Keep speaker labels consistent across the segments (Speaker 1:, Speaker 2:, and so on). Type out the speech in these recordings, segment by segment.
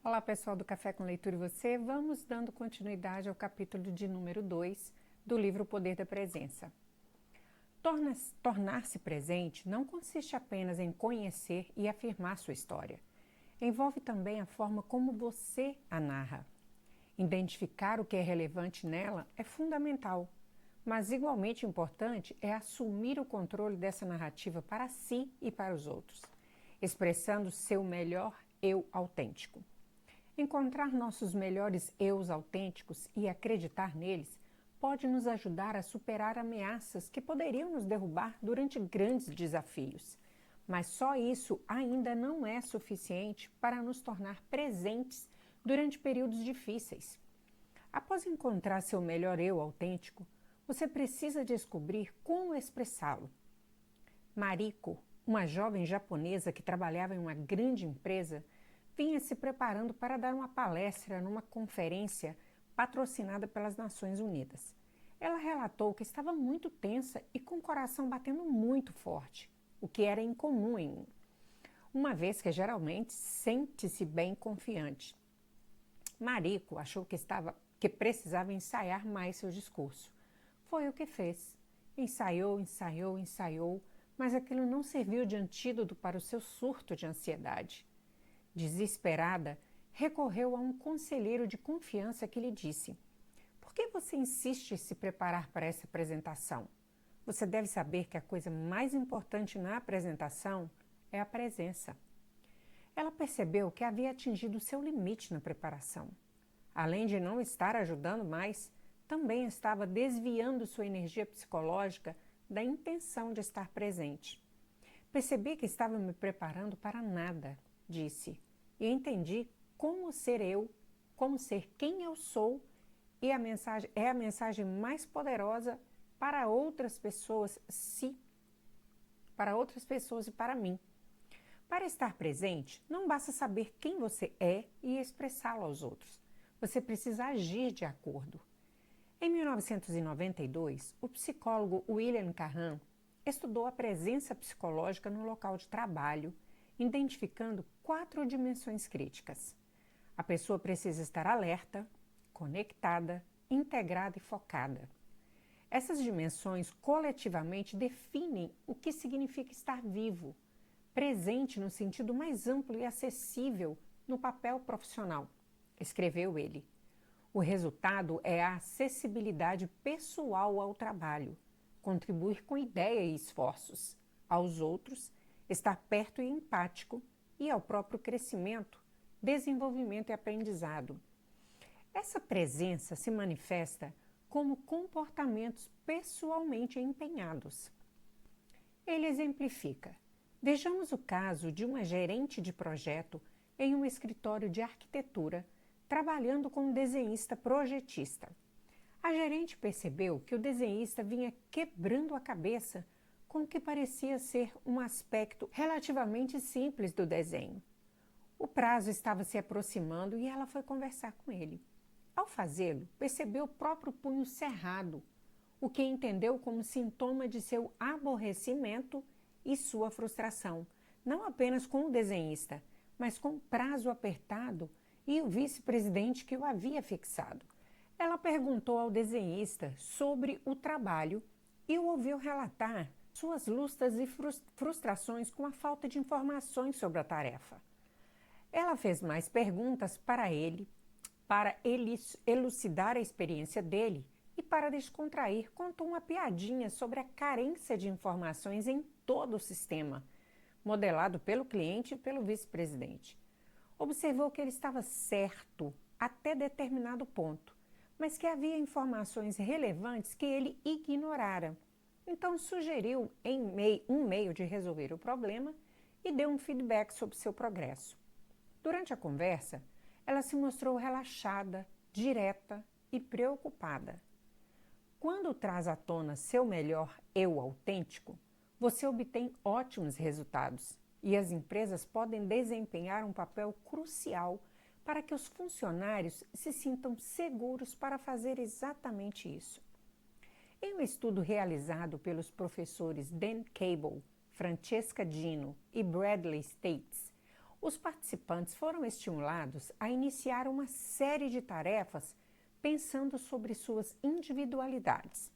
Speaker 1: Olá pessoal do Café com Leitura e Você, vamos dando continuidade ao capítulo de número 2 do livro O Poder da Presença. Tornar-se presente não consiste apenas em conhecer e afirmar sua história. Envolve também a forma como você a narra. Identificar o que é relevante nela é fundamental, mas igualmente importante é assumir o controle dessa narrativa para si e para os outros, expressando seu melhor eu autêntico. Encontrar nossos melhores eus autênticos e acreditar neles pode nos ajudar a superar ameaças que poderiam nos derrubar durante grandes desafios. Mas só isso ainda não é suficiente para nos tornar presentes durante períodos difíceis. Após encontrar seu melhor eu autêntico, você precisa descobrir como expressá-lo. Mariko, uma jovem japonesa que trabalhava em uma grande empresa, vinha se preparando para dar uma palestra numa conferência patrocinada pelas Nações Unidas. Ela relatou que estava muito tensa e com o coração batendo muito forte, o que era incomum em mim, uma vez que geralmente sente-se bem confiante. Mariko achou que precisava ensaiar mais seu discurso. Foi o que fez. Ensaiou, mas aquilo não serviu de antídoto para o seu surto de ansiedade. Desesperada, recorreu a um conselheiro de confiança que lhe disse: "Por que você insiste em se preparar para essa apresentação? Você deve saber que a coisa mais importante na apresentação é a presença." Ela percebeu que havia atingido seu limite na preparação. Além de não estar ajudando mais, também estava desviando sua energia psicológica da intenção de estar presente. "Percebi que estava me preparando para nada", disse, "e entendi como ser quem eu sou, e é a mensagem mais poderosa para outras pessoas e para mim. Para estar presente, não basta saber quem você é e expressá-lo aos outros. Você precisa agir de acordo." Em 1992, o psicólogo William Kahan estudou a presença psicológica no local de trabalho, identificando 4 dimensões críticas. A pessoa precisa estar alerta, conectada, integrada e focada. Essas dimensões coletivamente definem o que significa estar vivo, presente no sentido mais amplo e acessível no papel profissional, escreveu ele. O resultado é a acessibilidade pessoal ao trabalho, contribuir com ideia e esforços, aos outros, estar perto e empático, e ao próprio crescimento, desenvolvimento e aprendizado. Essa presença se manifesta como comportamentos pessoalmente empenhados. Ele exemplifica. Vejamos o caso de uma gerente de projeto em um escritório de arquitetura, trabalhando com um desenhista projetista. A gerente percebeu que o desenhista vinha quebrando a cabeça com o que parecia ser um aspecto relativamente simples do desenho. O prazo estava se aproximando e ela foi conversar com ele. Ao fazê-lo, percebeu o próprio punho cerrado, o que entendeu como sintoma de seu aborrecimento e sua frustração, não apenas com o desenhista, mas com o prazo apertado e o vice-presidente que o havia fixado. Ela perguntou ao desenhista sobre o trabalho e o ouviu relatar suas lutas e frustrações com a falta de informações sobre a tarefa. Ela fez mais perguntas para ele elucidar a experiência dele e para descontrair, contou uma piadinha sobre a carência de informações em todo o sistema, modelado pelo cliente e pelo vice-presidente. Observou que ele estava certo até determinado ponto, mas que havia informações relevantes que ele ignorara. Então sugeriu um meio de resolver o problema e deu um feedback sobre seu progresso. Durante a conversa, ela se mostrou relaxada, direta e preocupada. Quando traz à tona seu melhor eu autêntico, você obtém ótimos resultados e as empresas podem desempenhar um papel crucial para que os funcionários se sintam seguros para fazer exatamente isso. Em um estudo realizado pelos professores Dan Cable, Francesca Gino e Bradley States, Os participantes foram estimulados a iniciar uma série de tarefas pensando sobre suas individualidades.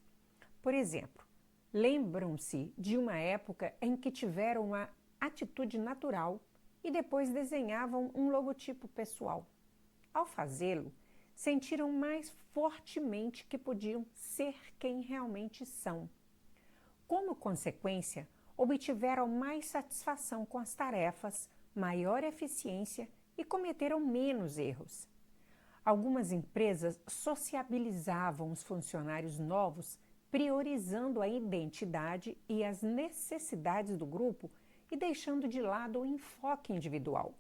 Speaker 1: Por exemplo, lembram-se de uma época em que tiveram uma atitude natural e depois desenhavam um logotipo pessoal. Ao fazê-lo, sentiram mais fortemente que podiam ser quem realmente são. Como consequência, obtiveram mais satisfação com as tarefas, maior eficiência e cometeram menos erros. Algumas empresas sociabilizavam os funcionários novos, priorizando a identidade e as necessidades do grupo e deixando de lado o enfoque individual.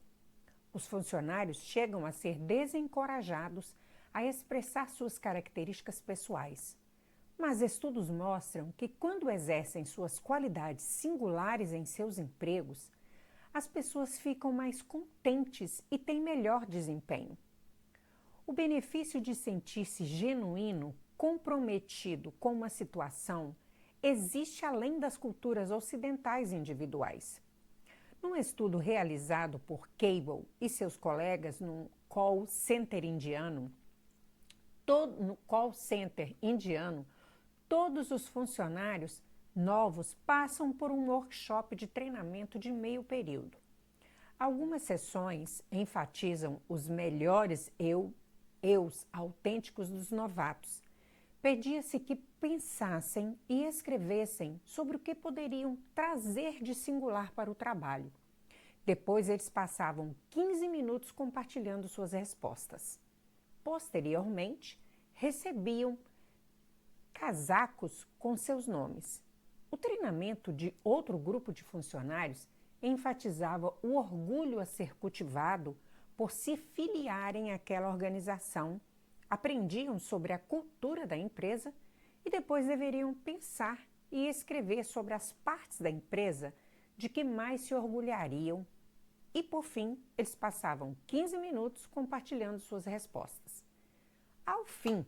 Speaker 1: Os funcionários chegam a ser desencorajados a expressar suas características pessoais. Mas estudos mostram que quando exercem suas qualidades singulares em seus empregos, as pessoas ficam mais contentes e têm melhor desempenho. O benefício de sentir-se genuíno, comprometido com uma situação, existe além das culturas ocidentais individuais. Num estudo realizado por Cable e seus colegas no call center indiano, todos os funcionários novos passam por um workshop de treinamento de meio período. Algumas sessões enfatizam os melhores eus autênticos dos novatos. Pedia-se que pensassem e escrevessem sobre o que poderiam trazer de singular para o trabalho. Depois eles passavam 15 minutos compartilhando suas respostas. Posteriormente, recebiam casacos com seus nomes. O treinamento de outro grupo de funcionários enfatizava o orgulho a ser cultivado por se filiarem àquela organização, aprendiam sobre a cultura da empresa e depois deveriam pensar e escrever sobre as partes da empresa de que mais se orgulhariam e, por fim, eles passavam 15 minutos compartilhando suas respostas. Ao fim,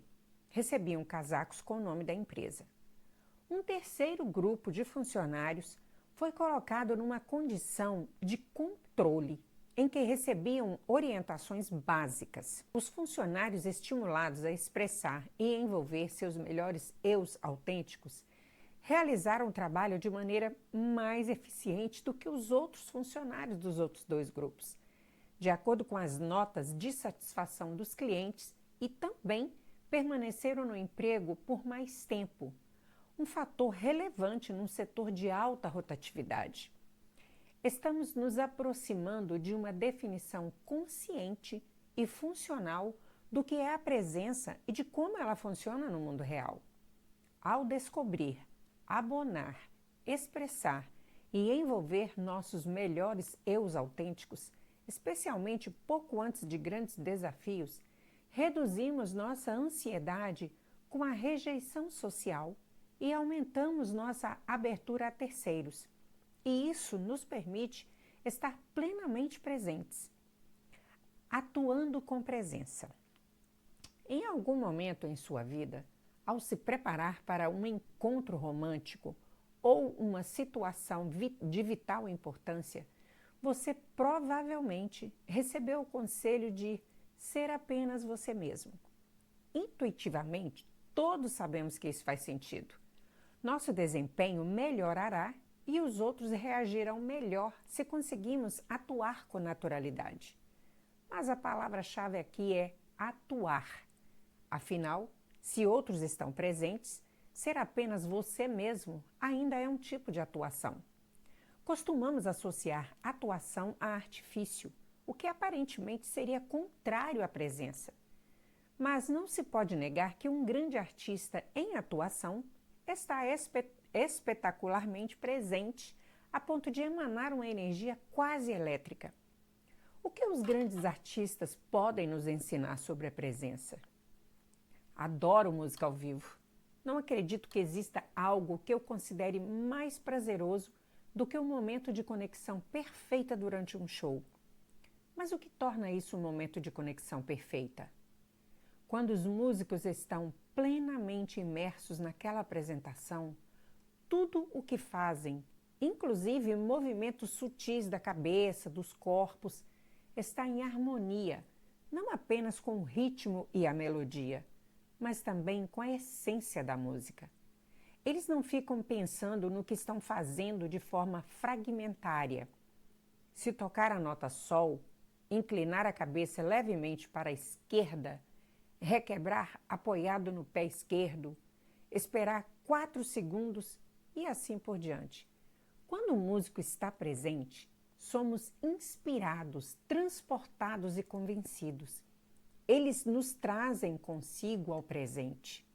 Speaker 1: recebiam casacos com o nome da empresa. Um terceiro grupo de funcionários foi colocado numa condição de controle, em que recebiam orientações básicas. Os funcionários estimulados a expressar e envolver seus melhores eus autênticos realizaram o trabalho de maneira mais eficiente do que os outros funcionários dos outros dois grupos, de acordo com as notas de satisfação dos clientes, e também permaneceram no emprego por mais tempo, um fator relevante num setor de alta rotatividade. Estamos nos aproximando de uma definição consciente e funcional do que é a presença e de como ela funciona no mundo real. Ao descobrir, abonar, expressar e envolver nossos melhores eus autênticos, especialmente pouco antes de grandes desafios, reduzimos nossa ansiedade com a rejeição social e aumentamos nossa abertura a terceiros. E isso nos permite estar plenamente presentes, atuando com presença. Em algum momento em sua vida, ao se preparar para um encontro romântico ou uma situação de vital importância, você provavelmente recebeu o conselho de ser apenas você mesmo. Intuitivamente, todos sabemos que isso faz sentido. Nosso desempenho melhorará e os outros reagirão melhor se conseguimos atuar com naturalidade. Mas a palavra-chave aqui é atuar. Afinal, se outros estão presentes, ser apenas você mesmo ainda é um tipo de atuação. Costumamos associar atuação a artifício, o que aparentemente seria contrário à presença. Mas não se pode negar que um grande artista em atuação está espetacularmente presente a ponto de emanar uma energia quase elétrica. O que os grandes artistas podem nos ensinar sobre a presença? Adoro música ao vivo. Não acredito que exista algo que eu considere mais prazeroso do que um momento de conexão perfeita durante um show. Mas o que torna isso um momento de conexão perfeita? Quando os músicos estão plenamente imersos naquela apresentação, tudo o que fazem inclusive movimentos sutis da cabeça, dos corpos, está em harmonia, não apenas com o ritmo e a melodia, mas também com a essência da música. Eles não ficam pensando no que estão fazendo de forma fragmentária. Se tocar a nota Sol, inclinar a cabeça levemente para a esquerda, requebrar apoiado no pé esquerdo, esperar 4 segundos e assim por diante. Quando o músico está presente, somos inspirados, transportados e convencidos. Eles nos trazem consigo ao presente.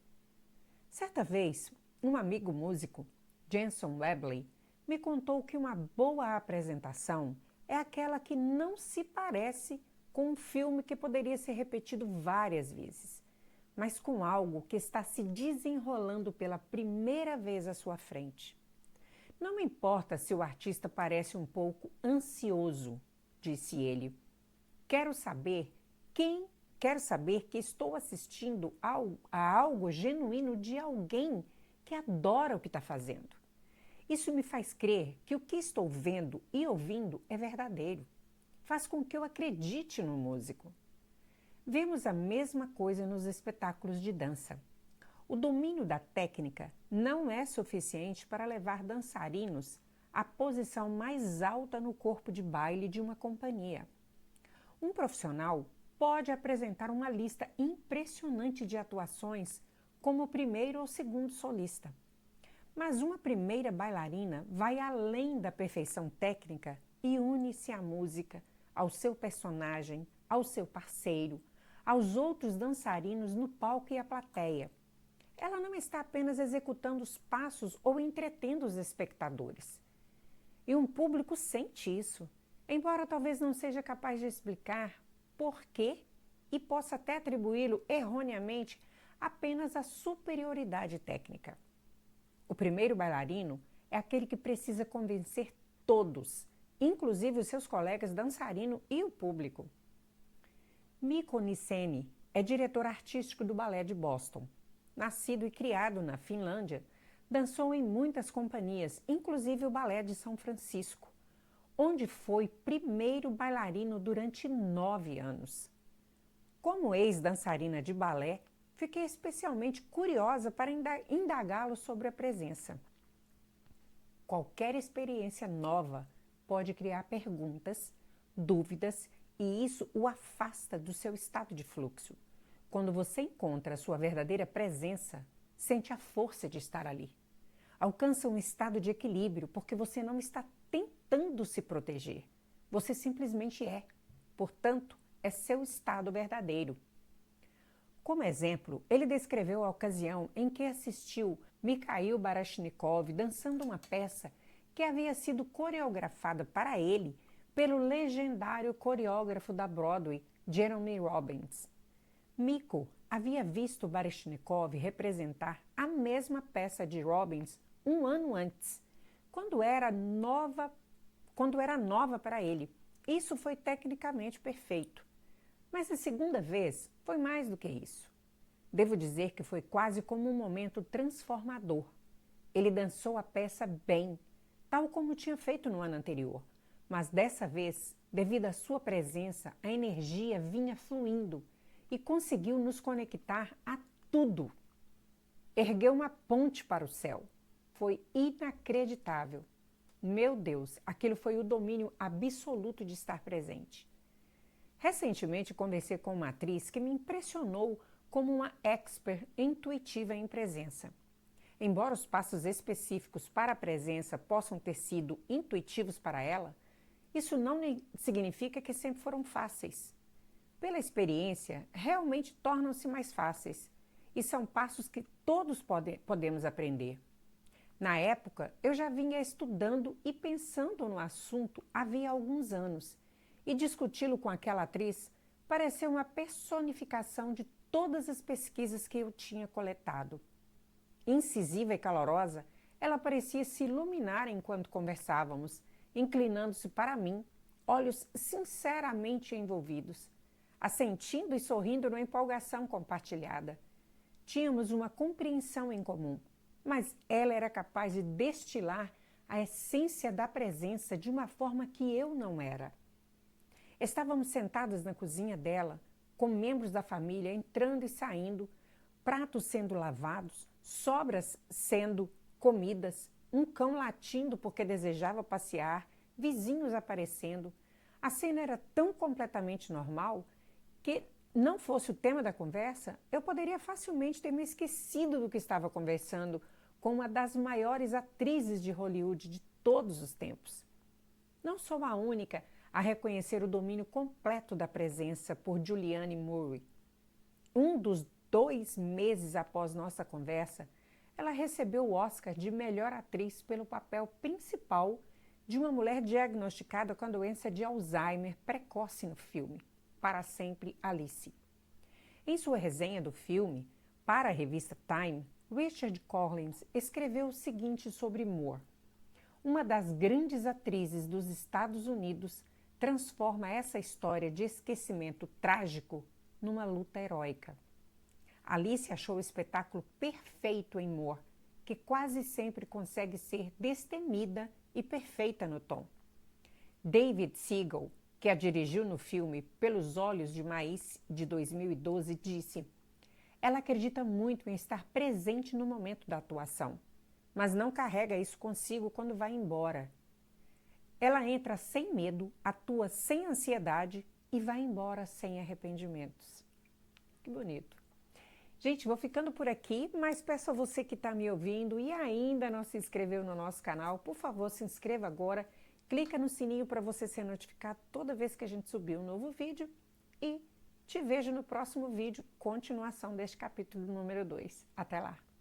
Speaker 1: Certa vez, um amigo músico, Jenson Webley, me contou que uma boa apresentação é aquela que não se parece com um filme que poderia ser repetido várias vezes, mas com algo que está se desenrolando pela primeira vez à sua frente. Não importa se o artista parece um pouco ansioso, disse ele. Quero saber que estou assistindo a algo genuíno de alguém que adora o que está fazendo. Isso me faz crer que o que estou vendo e ouvindo é verdadeiro. Faz com que eu acredite no músico. Vemos a mesma coisa nos espetáculos de dança. O domínio da técnica não é suficiente para levar dançarinos à posição mais alta no corpo de baile de uma companhia. Um profissional pode apresentar uma lista impressionante de atuações como primeiro ou segundo solista. Mas uma primeira bailarina vai além da perfeição técnica e une-se à música, ao seu personagem, ao seu parceiro, aos outros dançarinos no palco e à plateia. Ela não está apenas executando os passos ou entretendo os espectadores. E um público sente isso, embora talvez não seja capaz de explicar por quê e possa até atribuí-lo erroneamente apenas à superioridade técnica. O primeiro bailarino é aquele que precisa convencer todos, inclusive os seus colegas dançarino e o público. Mikko Niemi é diretor artístico do Balé de Boston. Nascido e criado na Finlândia, dançou em muitas companhias, inclusive o Balé de São Francisco, onde foi primeiro bailarino durante 9 anos. Como ex-dançarina de balé, fiquei especialmente curiosa para indagá-lo sobre a presença. Qualquer experiência nova pode criar perguntas, dúvidas, e isso o afasta do seu estado de fluxo. Quando você encontra a sua verdadeira presença, sente a força de estar ali. Alcança um estado de equilíbrio porque você não está tentando se proteger. Você simplesmente é. Portanto, é seu estado verdadeiro. Como exemplo, ele descreveu a ocasião em que assistiu Mikhail Baryshnikov dançando uma peça que havia sido coreografada para ele pelo legendário coreógrafo da Broadway, Jeremy Robbins. Mikko havia visto Baryshnikov representar a mesma peça de Robbins um ano antes, quando era nova para ele. Isso foi tecnicamente perfeito. Mas a segunda vez foi mais do que isso. Devo dizer que foi quase como um momento transformador. Ele dançou a peça bem, tal como tinha feito no ano anterior. Mas dessa vez, devido à sua presença, a energia vinha fluindo e conseguiu nos conectar a tudo. Ergueu uma ponte para o céu. Foi inacreditável. Meu Deus, aquilo foi o domínio absoluto de estar presente. Recentemente conversei com uma atriz que me impressionou como uma expert intuitiva em presença. Embora os passos específicos para a presença possam ter sido intuitivos para ela, isso não significa que sempre foram fáceis. Pela experiência, realmente tornam-se mais fáceis e são passos que todos podemos aprender. Na época, eu já vinha estudando e pensando no assunto havia alguns anos e discuti-lo com aquela atriz pareceu uma personificação de todas as pesquisas que eu tinha coletado. Incisiva e calorosa, ela parecia se iluminar enquanto conversávamos, inclinando-se para mim, olhos sinceramente envolvidos, assentindo e sorrindo numa empolgação compartilhada. Tínhamos uma compreensão em comum, mas ela era capaz de destilar a essência da presença de uma forma que eu não era. Estávamos sentadas na cozinha dela, com membros da família entrando e saindo, pratos sendo lavados, sobras sendo comidas, um cão latindo porque desejava passear, vizinhos aparecendo. A cena era tão completamente normal que, não fosse o tema da conversa, eu poderia facilmente ter me esquecido do que estava conversando com uma das maiores atrizes de Hollywood de todos os tempos. Não sou a única a reconhecer o domínio completo da presença por Julianne Moore. Um dos 2 meses após nossa conversa, ela recebeu o Oscar de melhor atriz pelo papel principal de uma mulher diagnosticada com a doença de Alzheimer precoce no filme, Para Sempre Alice. Em sua resenha do filme, para a revista Time, Richard Collins escreveu o seguinte sobre Moore. Uma das grandes atrizes dos Estados Unidos transforma essa história de esquecimento trágico numa luta heróica. Alice achou o espetáculo perfeito em Moore, que quase sempre consegue ser destemida e perfeita no tom. David Siegel, que a dirigiu no filme Pelos Olhos de Maíz, de 2012, disse: ela acredita muito em estar presente no momento da atuação, mas não carrega isso consigo quando vai embora. Ela entra sem medo, atua sem ansiedade e vai embora sem arrependimentos. Que bonito. Gente, vou ficando por aqui, mas peço a você que está me ouvindo e ainda não se inscreveu no nosso canal, por favor, se inscreva agora, clica no sininho para você ser notificado toda vez que a gente subir um novo vídeo e te vejo no próximo vídeo, continuação deste capítulo número 2. Até lá!